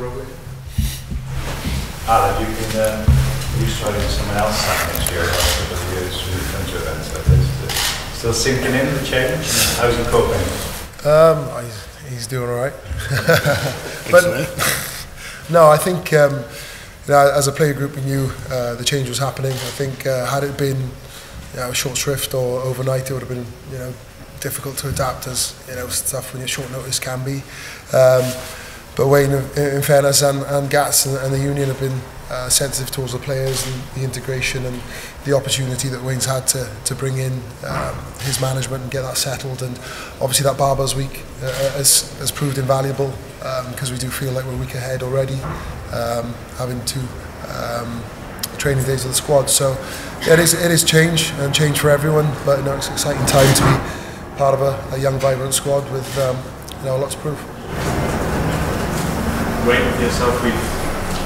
rugby? Alan, you've been used to having someone else next year after the years we've been to events like this. Still sinking in the change? How's he coping? He's doing all right. But no, I think as a player group we knew the change was happening. I think had it been short shrift or overnight, it would have been difficult to adapt, as stuff when you're short notice can be. But Wayne, in fairness, and Gats and the union have been sensitive towards the players and the integration and the opportunity that Wayne's had to bring in his management and get that settled. And obviously that Barbers week has proved invaluable because we do feel like we're a week ahead already, having 2 training days of the squad. So it is change for everyone, but it's an exciting time to be part of a young, vibrant squad with lots to prove. Wayne, yourself, we've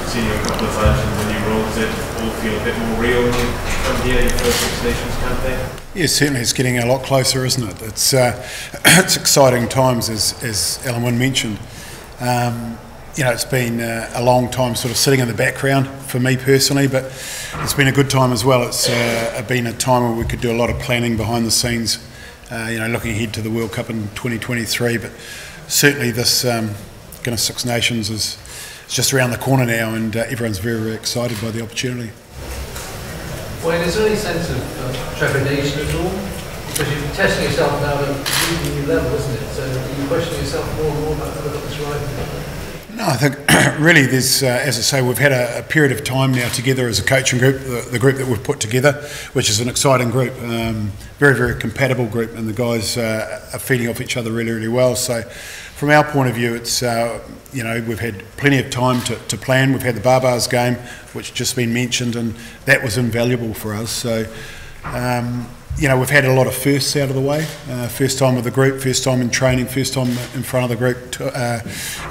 seen you a couple of times in the new role. Does it all feel a bit more real when you come here, your first Six Nations campaign? Yeah, certainly it's getting a lot closer, isn't it? It's exciting times, as Alun Wyn mentioned. It's been a long time sort of sitting in the background for me personally, but it's been a good time as well. It's been a time where we could do a lot of planning behind the scenes, looking ahead to the World Cup in 2023, but certainly this Six Nations is just around the corner now, and everyone's very, very excited by the opportunity. Wayne, is there any sense of trepidation at all? Because you're testing yourself now at a new level, isn't it? So are you questioning yourself more and more about whether that's right? No, I think really there's, as I say, we've had a period of time now together as a coaching group, the group that we've put together, which is an exciting group, very, very compatible group, and the guys are feeding off each other really, really well. So from our point of view, it's, we've had plenty of time to plan. We've had the Barbers game, which just been mentioned, and that was invaluable for us. So, we've had a lot of firsts out of the way. First time with the group, first time in training, first time in front of the group,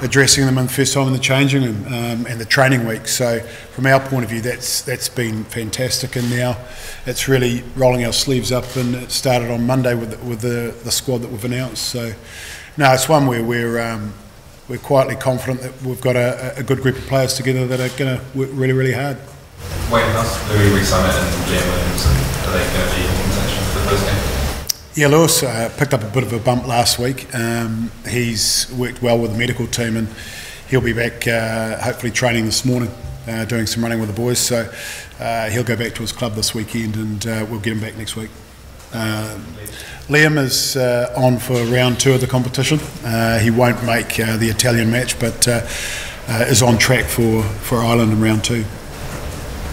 addressing them, and first time in the changing and the training week. So from our point of view, that's been fantastic. And now it's really rolling our sleeves up, and it started on Monday with the squad that we've announced. So no, it's one where we're quietly confident that we've got a good group of players together that are going to work really, really hard. Wayne, how's Louis Rees-Summit and Liam Williamson? Are they going to be in contention for the first game? Yeah, Lewis picked up a bit of a bump last week. He's worked well with the medical team, and he'll be back hopefully training this morning, doing some running with the boys. So he'll go back to his club this weekend, and we'll get him back next week. Liam is on for round 2 of the competition. He won't make the Italian match, but is on track for Ireland in round 2.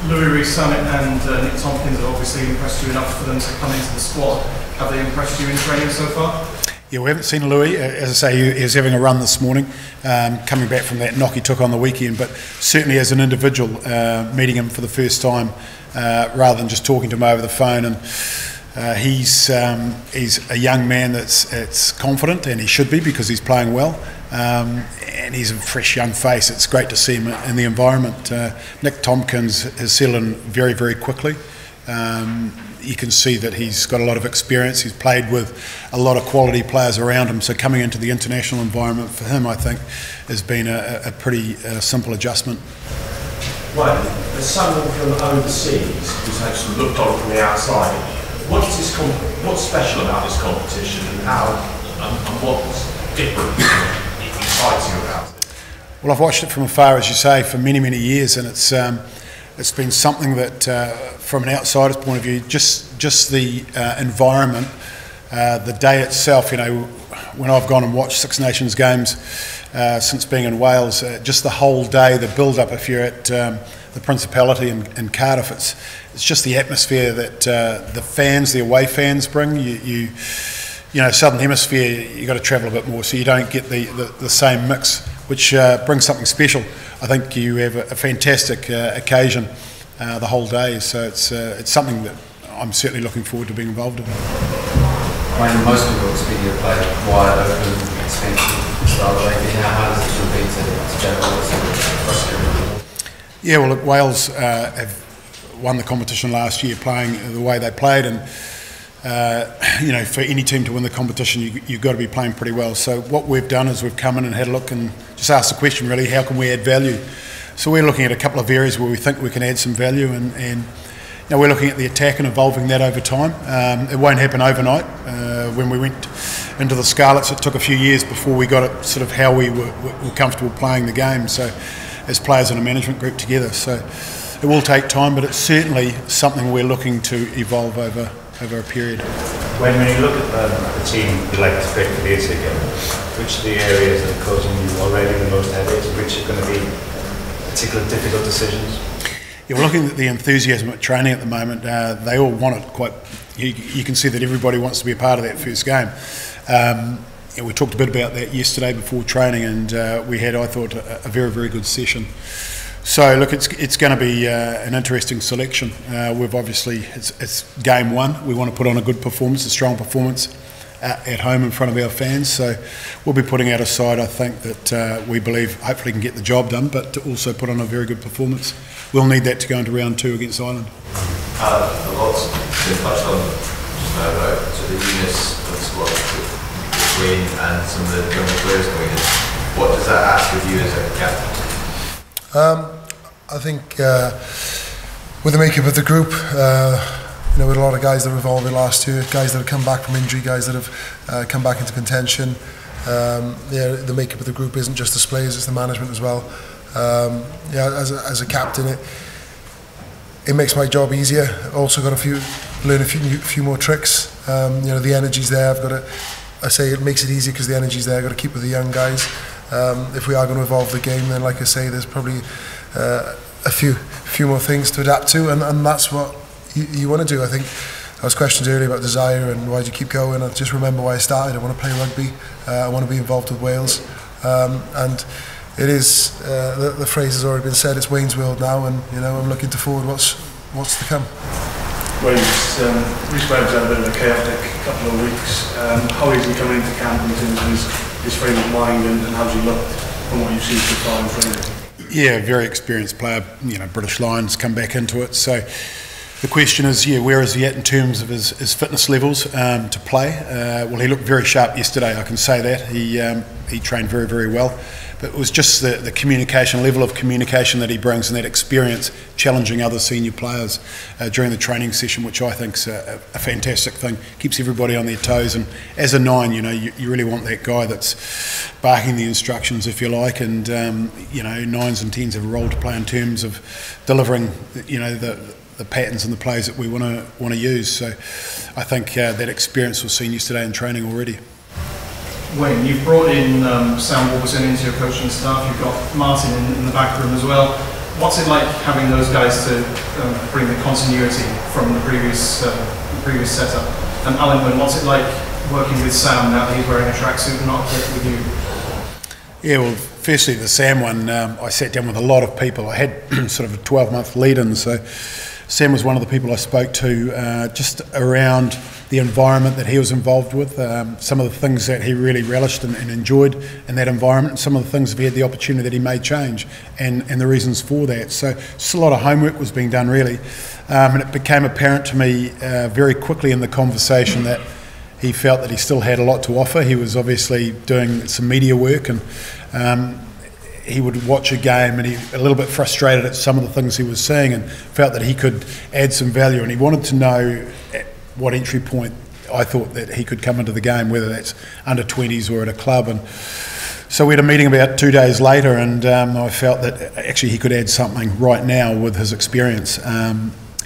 Louis Rees-Summit and Nick Tompkins have obviously impressed you enough for them to come into the squad. Have they impressed you in training so far? Yeah, we haven't seen Louis. As I say, he was having a run this morning, coming back from that knock he took on the weekend, but certainly as an individual, meeting him for the first time, rather than just talking to him over the phone. And he's a young man that's confident, and he should be because he's playing well. And he's a fresh young face. It's great to see him in the environment. Nick Tompkins has settled in very, very quickly. You can see that he's got a lot of experience. He's played with a lot of quality players around him, so coming into the international environment for him, I think, has been a pretty simple adjustment. Right, as someone from overseas who's actually looked on from the outside, what's special about this competition, and what's different, exciting about it? Well, I've watched it from afar, as you say, for many, many years, and it's been something that, from an outsider's point of view, just the environment, the day itself. When I've gone and watched Six Nations games since being in Wales, just the whole day, the build-up. If you're at the Principality in Cardiff, it's just the atmosphere that the fans, the away fans bring. Southern Hemisphere, you've got to travel a bit more, so you don't get the same mix, which brings something special. I think you have a fantastic occasion the whole day, so it's something that I'm certainly looking forward to being involved in. When most people expect you to play wide open, expensive style of rugby, how does it compete to general? Yeah, well, look, Wales have won the competition last year playing the way they played, and you know, for any team to win the competition, you've got to be playing pretty well. So what we've done is we've come in and had a look and just asked the question, really, how can we add value? So we're looking at a couple of areas where we think we can add some value, and you know, we're looking at the attack and evolving that over time. It won't happen overnight. When we went into the Scarlets, it took a few years before we got it sort of how we were comfortable playing the game. So as players in a management group together. So it will take time, but it's certainly something we're looking to evolve over a period. When you look at the team you like to pick for the ASIC game, which are the areas that are causing you already the most headaches, which are going to be particularly difficult decisions? Yeah, we're looking at the enthusiasm at training at the moment. They all want it quite. You can see that everybody wants to be a part of that first game. Yeah, we talked a bit about that yesterday before training, and we had, I thought, a very, very good session. So look, it's going to be an interesting selection. We've obviously, it's game one. We want to put on a good performance, a strong performance at home in front of our fans. So we'll be putting out a side, I think, that we believe hopefully can get the job done, but to also put on a very good performance. We'll need that to go into round 2 against Ireland. A lot's been touched on just now about sort of the units of the squad with Wayne and some of the younger players coming in. What does that ask of you as a captain? I think with the makeup of the group, you know, with a lot of guys that were involved in last year, guys that have come back from injury, guys that have come back into contention. Yeah, the makeup of the group isn't just the players, it's the management as well. Yeah, as a captain, it makes my job easier. Also got learn a few more tricks. You know, the energy's there. I say it makes it easier because the energy's there. I've got to keep with the young guys. If we are going to evolve the game, then like I say, there's probably a few more things to adapt to, and that's what you want to do. I think I was questioned earlier about desire and why do you keep going. I just remember why I started. I want to play rugby. I want to be involved with Wales, and it is the phrase has already been said. It's Wayne's world now, and you know, I'm looking forward what's to come. Wayne, Rhys Webb's had a bit of a chaotic couple of weeks. How is he coming into camp in terms of his frame of mind, and how's he looked from what you've seen so far in training? Yeah, very experienced player. You know, British Lions come back into it. So the question is, yeah, where is he at in terms of his fitness levels to play? Well, he looked very sharp yesterday. I can say that he trained very, very well. But it was just the communication, level of communication that he brings, and that experience challenging other senior players during the training session, which I think is a fantastic thing. Keeps everybody on their toes, and as a 9, you know, you really want that guy that's barking the instructions, if you like, and you know, 9s and 10s have a role to play in terms of delivering, you know, the patterns and the plays that we want to use. So I think that experience was seen yesterday in training already. Wayne, you've brought in Sam Warburton into your coaching staff. You've got Martin in the back room as well. What's it like having those guys to bring the continuity from the previous setup? And Alun Wyn, what's it like working with Sam now that he's wearing a tracksuit and not with you? Yeah, well, firstly the Sam one, I sat down with a lot of people. I had sort of a 12-month lead-in, so Sam was one of the people I spoke to just around the environment that he was involved with, some of the things that he really relished and enjoyed in that environment, and some of the things if he had the opportunity that he may change, and the reasons for that. So just a lot of homework was being done really, and it became apparent to me very quickly in the conversation that he felt that he still had a lot to offer. He was obviously doing some media work, and he would watch a game and he a little bit frustrated at some of the things he was seeing, and felt that he could add some value, and he wanted to know at what entry point I thought that he could come into the game, whether that's under 20s or at a club. And so we had a meeting about 2 days later, and I felt that actually he could add something right now with his experience.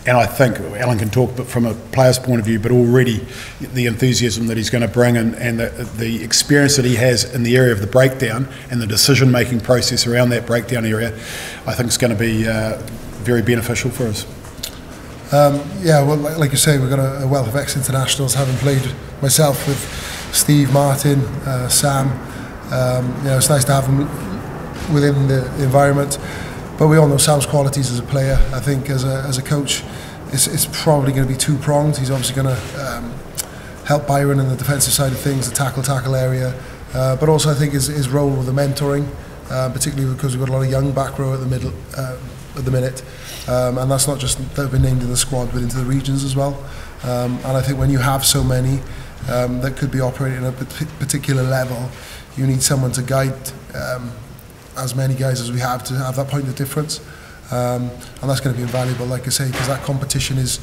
And I think Alan can talk from a player's point of view, but already the enthusiasm that he's going to bring, and the experience that he has in the area of the breakdown and the decision-making process around that breakdown area, I think is going to be very beneficial for us. Yeah, well, like you say, we've got a wealth of ex-internationals, having played myself with Steve, Martin, Sam. You know, it's nice to have them within the environment. But we all know Sam's qualities as a player. I think as a coach, it's probably going to be two-pronged. He's obviously going to help Byron in the defensive side of things, the tackle area. But also I think his role with the mentoring, particularly because we've got a lot of young back row at the at the minute, and that's not just that have been named in the squad, but into the regions as well. And I think when you have so many that could be operating at a particular level, you need someone to guide as many guys as we have to have that point of difference, and that's going to be invaluable, like I say, because that competition is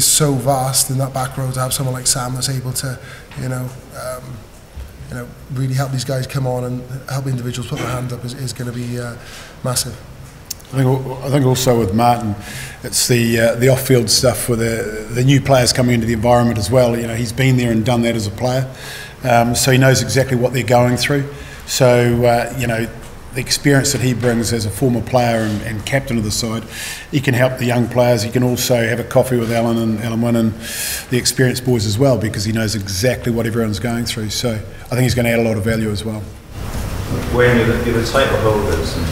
so vast in that back row. To have someone like Sam that's able to, really help these guys come on and help individuals put their hand up is going to be massive. I think also with Martin, it's the off-field stuff for the new players coming into the environment as well. He's been there and done that as a player, so he knows exactly what they're going through. So the experience that he brings as a former player and captain of the side, he can help the young players. He can also have a coffee with Alun Wyn and the experienced boys as well, because he knows exactly what everyone's going through. So I think he's going to add a lot of value as well. When you're the title holders and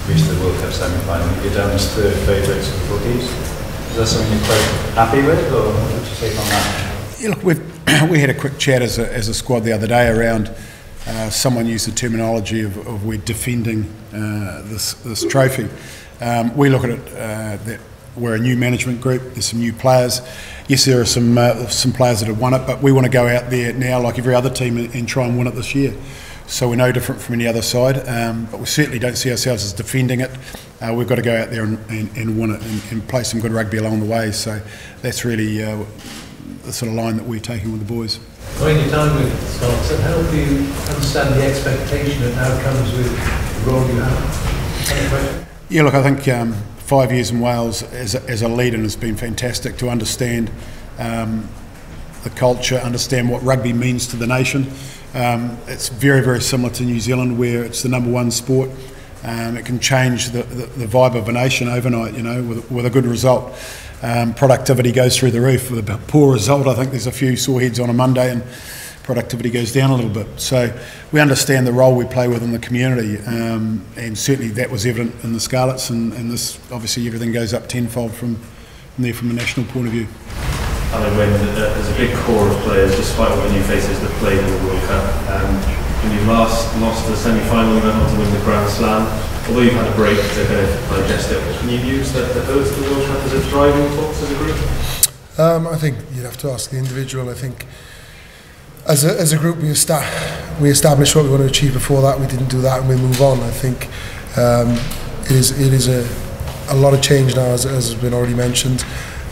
reached the World Cup semi-final, you're down as third favourites for bookies. Is that something you're quite happy with, or what do you take on that? Yeah, look, we had a quick chat as a squad the other day around. Someone used the terminology of we're defending this trophy. We look at it that we're a new management group. There's some new players. Yes, there are some players that have won it, but we want to go out there now, like every other team, and try and win it this year. So we're no different from any other side, but we certainly don't see ourselves as defending it. We've got to go out there and win it and play some good rugby along the way. So that's really the sort of line that we're taking with the boys. When your time with Scots, how do you understand the expectation and outcomes with the role you have? Yeah, look, I think 5 years in Wales as a leader has been fantastic to understand the culture, understand what rugby means to the nation. It's very, very similar to New Zealand, where it's the #1 sport. It can change the vibe of a nation overnight, with a good result. Productivity goes through the roof. With a poor result, I think there's a few sore heads on a Monday and productivity goes down a little bit. So we understand the role we play within the community, and certainly that was evident in the Scarlets, and this, obviously everything goes up tenfold from there from a national point of view. Alun Wyn, there's a big core of players, despite all the new faces that played in the World Cup. When you last lost the semi-final, you went on to win the Grand Slam. Although you've had a break to kind of digest it, can you use that host the World Cup as a driving force as a group? I think you'd have to ask the individual. I think as a group we established what we want to achieve before that. We didn't do that and we move on. I think it is a lot of change now, as has been already mentioned.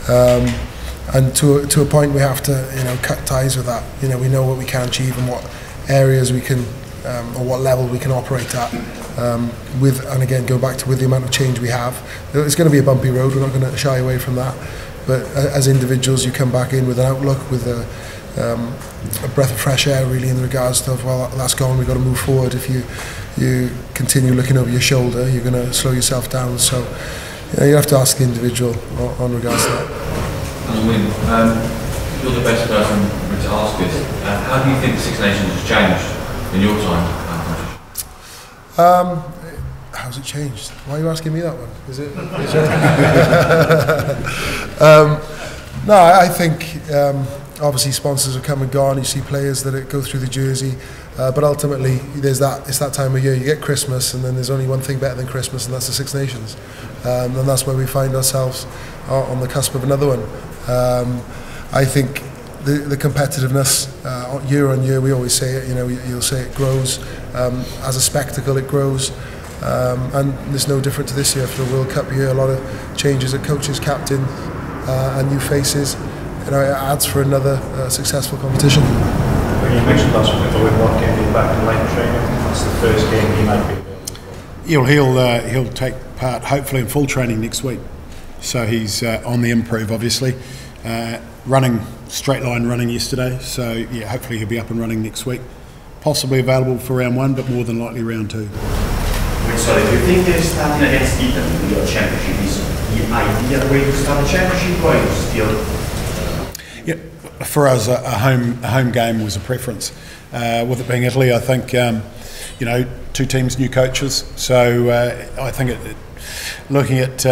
And to a point we have to cut ties with that. We know what we can achieve and what areas we can or what level we can operate at. And again, go back to with the amount of change we have. It's going to be a bumpy road. We're not going to shy away from that. But as individuals, you come back in with an outlook, with a breath of fresh air, really, in regards to, well, that's gone, we've got to move forward. If you continue looking over your shoulder, you're going to slow yourself down. So you have to ask the individual on regards to that. Alun Wyn, you're the best person to ask this. How do you think the Six Nations has changed in your time? How's it changed? Why are you asking me that one? Is it? No, I think obviously sponsors have come and gone. You see players that go through the jersey, but ultimately it's that time of year. You get Christmas, and then there's only one thing better than Christmas, and that's the Six Nations, and that's where we find ourselves on the cusp of another one. I think the competitiveness year on year, we always say it, you'll say it grows. As a spectacle, it grows. And it's no different to this year for the World Cup year. A lot of changes at coaches, captain, and new faces. It adds for another successful competition. When you mentioned last week, Owen Watt getting back in line training, that's the first game he might be. He'll take part hopefully in full training next week. So he's on the improve, obviously. Running straight line running yesterday. So yeah, hopefully he'll be up and running next week. Possibly available for round 1, but more than likely round 2. Sorry, do you think starting against Italy in your championship is the ideal way to start a championship, or is still? Yeah, for us, a home game was a preference. With it being Italy, I think 2 teams, new coaches. So I think looking at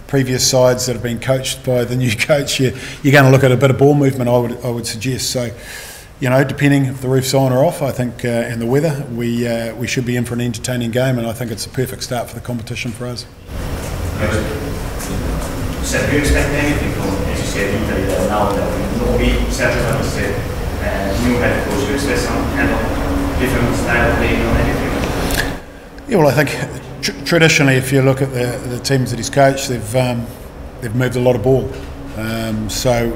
previous sides that have been coached by the new coach, you're going to look at a bit of ball movement. I would suggest. So you know, depending if the roof's on or off, I think, and the weather, we should be in for an entertaining game, and I think it's a perfect start for the competition for us. So do you expect anything from, as you said, Italy now that we will be settled, I would say, new head coach? Do you expect some kind of different style of playing or anything? Yeah, well, I think traditionally, if you look at the teams that he's coached, they've moved a lot of ball. So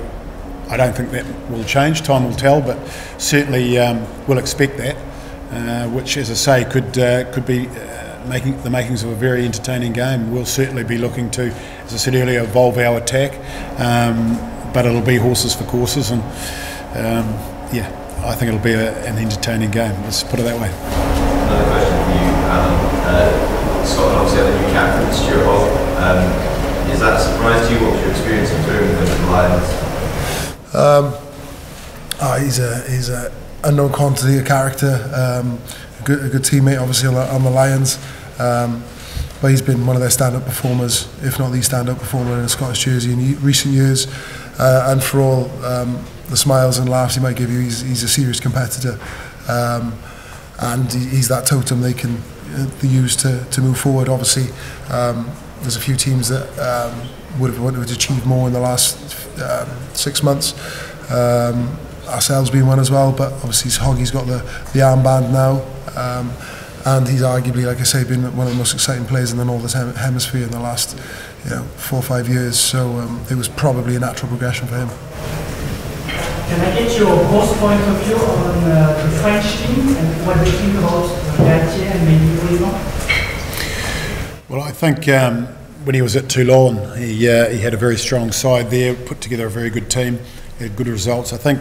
I don't think that will change. Time will tell, but certainly we'll expect that, which, as I say, could be the makings of a very entertaining game. We'll certainly be looking to, as I said earlier, evolve our attack, but it'll be horses for courses, and yeah, I think it'll be an entertaining game. Let's put it that way. Another question for you, Alan. Scotland obviously had a new captain, Stuart Hogg. Is that a surprise to you? What was your experience of touring with the Lions? He's a unknown quantity, a character, a good teammate, obviously on the Lions. But he's been one of their stand-up performers, if not the stand-up performer in a Scottish jersey in recent years. And for all the smiles and laughs he might give you, he's a serious competitor. And he's that totem they can use to move forward. Obviously, there's a few teams that would have wanted to achieve more in the last 6 months. Ourselves being one as well, but obviously Hoggy's got the armband now, and he's arguably, like I say, been one of the most exciting players in the Northern Hemisphere in the last 4 or 5 years. So it was probably a natural progression for him. Can I get your both point of view on the French team and what they think about Galtier and maybe Oliver? Well, I think when he was at Toulon, he had a very strong side there, put together a very good team, had good results. I think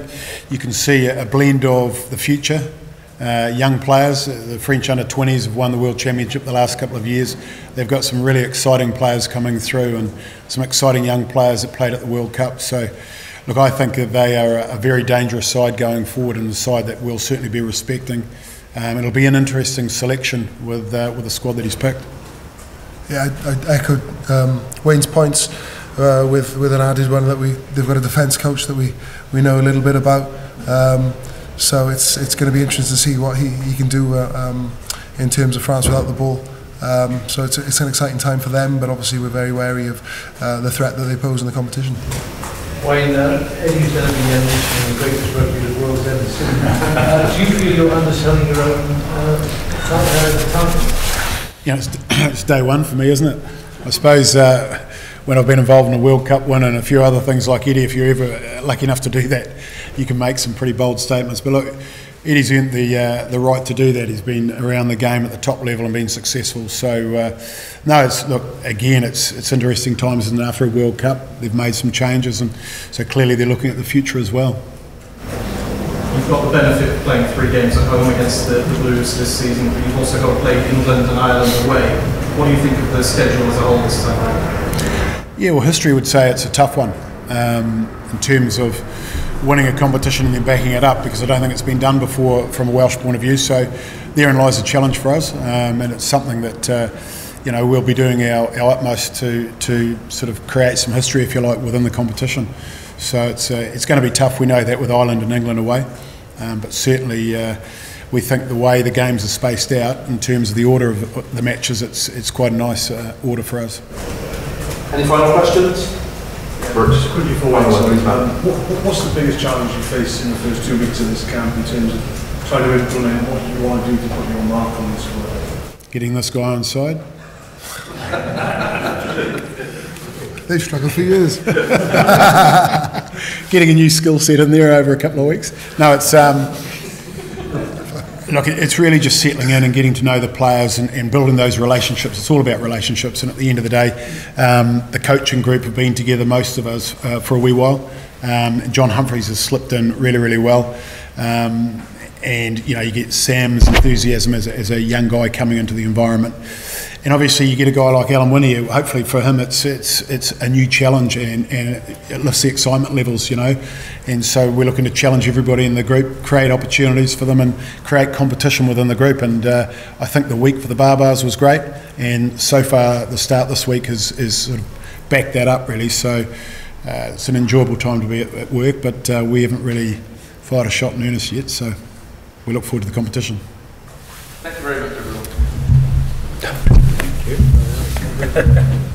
you can see a blend of the future, young players. The French under-20s have won the World Championship the last couple of years. They've got some really exciting players coming through and some exciting young players that played at the World Cup. So, look, I think that they are a very dangerous side going forward, and a side that we'll certainly be respecting. It'll be an interesting selection with the squad that he's picked. Yeah, I echoed Wayne's points with an added one that they've got a defence coach that we know a little bit about. So it's going to be interesting to see what he can do in terms of France without the ball. So it's an exciting time for them, but obviously we're very wary of the threat that they pose in the competition. Wayne, Eddie's going to be the greatest rugby the world's ever seen. Do you feel you're underselling your own talent? You know, it's day one for me, isn't it? I suppose when I've been involved in a World Cup win and a few other things like Eddie, if you're ever lucky enough to do that, you can make some pretty bold statements. But look, Eddie's earned the right to do that. He's been around the game at the top level and been successful. So, no, it's interesting times, and after a World Cup, they've made some changes, and so clearly they're looking at the future as well. You've got the benefit of playing 3 games at home against the Blues this season, but you've also got to play England and Ireland away. What do you think of the schedule as a whole this time around? Yeah, well, history would say it's a tough one in terms of winning a competition and then backing it up, because I don't think it's been done before from a Welsh point of view. So therein lies a challenge for us, and it's something that we'll be doing our utmost to sort of create some history, if you like, within the competition. So it's going to be tough. We know that with Ireland and England away, but certainly we think the way the games are spaced out in terms of the order of the matches, it's quite a nice order for us. Any final questions? Just quickly for Wayne, what's the biggest challenge you face in the first 2 weeks of this camp in terms of trying to implement what you want to do to put your mark on this squad? Getting this guy on side. They've struggled for years. Getting a new skill set in there over a couple of weeks. No, it's look, it's really just settling in and getting to know the players and building those relationships. It's all about relationships, and at the end of the day, the coaching group have been together, most of us, for a wee while. John Humphreys has slipped in really, really well. And you get Sam's enthusiasm as a young guy coming into the environment, and obviously you get a guy like Alun Wyn here. Hopefully for him it's a new challenge, and it lifts the excitement levels, and so we're looking to challenge everybody in the group, create opportunities for them, and create competition within the group. And I think the week for the Barbars was great, and so far the start this week has sort of backed that up really. So it's an enjoyable time to be at work, but we haven't really fired a shot in earnest yet, so we look forward to the competition. Thank you very much, everyone. Thank you.